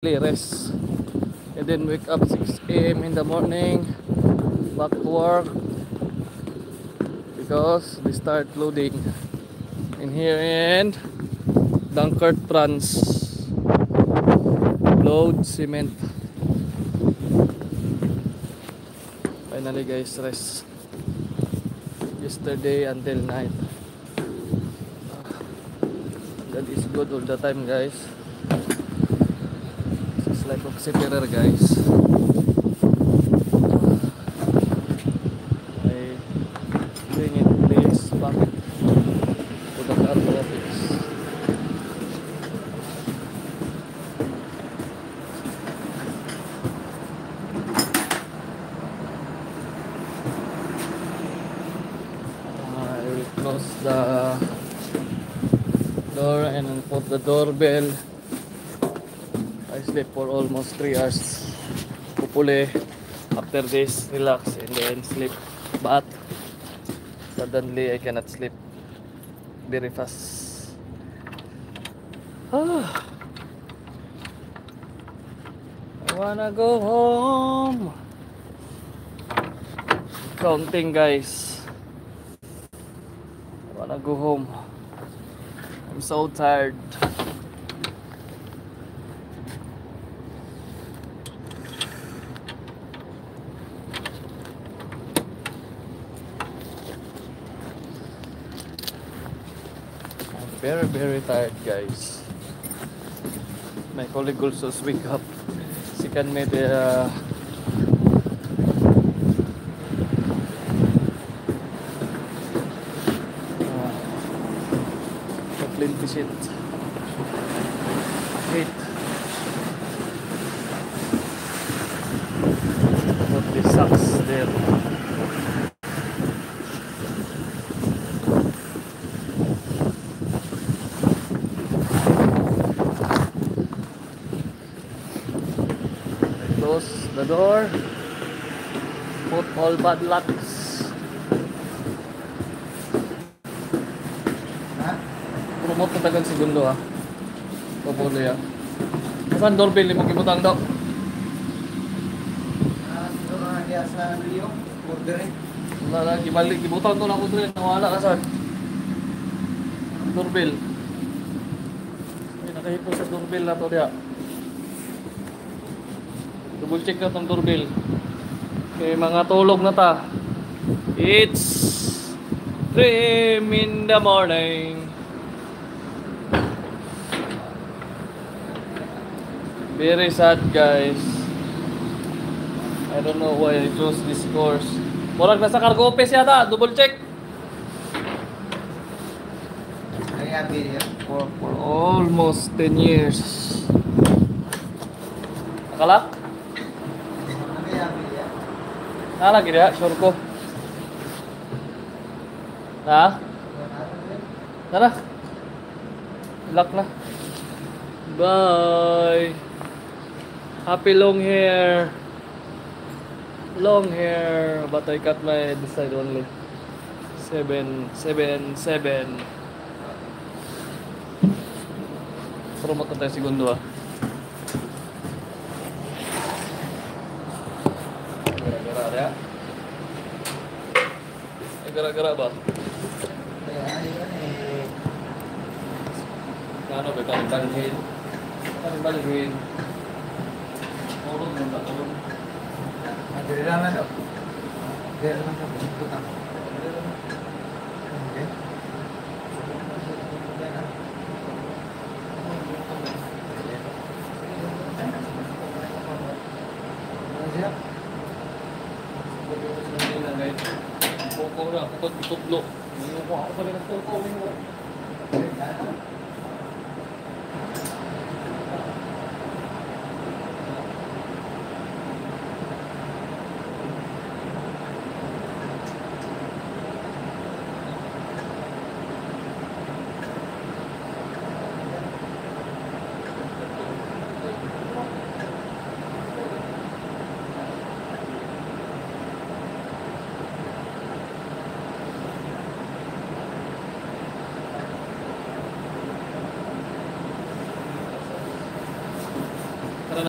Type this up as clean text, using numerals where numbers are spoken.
rest, and then wake up 6 a.m. in the morning, back to work because we start loading in here and Dunkirk Trans load cement. Finally guys, rest yesterday until night. That is good all the time guys. This is life of seafarer guys. I bring it place back to the cargo office. I will close the door and put the doorbell. I sleep for almost 3 hours. Hopefully after this relax and then sleep, but suddenly I cannot sleep very fast. I wanna go home. Counting guys. I wanna go home. I'm so tired. I'm very tired guys. My colleague also wake up. She can make the plenty shit. Wait. What this sucks there. Close the door. Put all bad lucks. Promote na tagang segundo ha. Papuloy ha. Saan doorbell mo kibutang daw? Sa Rio, order eh. Wala na, gibalik, gibutang to lang ko rin. Nawala ka saan? Doorbell. Ay, nakahipo sa doorbell na to diya. Double check na tong doorbell. Okay, mga tulog na ta. It's 3 AM in the morning. Very sad guys. I don't know why I chose this course. Murag nasa cargo office yata. Double check. For almost 10 years. Nakalak? Lagi dia, sure ko. Ha? Tara. Lock na. Bye. Happy long hair. Long hair, but I cut my this side only. 7. Promote na tayo segundo ah. Gara-gara ya. Ay, gara-gara ba? Ano ba? Kaling-balingin. Kaling-balingin. Tulog mo ba? Tulog. Dari lang daw. Dari lang daw. Putang. Okay. Pukul na, pukul-pukul. Hindi ko ako pa rin ang pukul.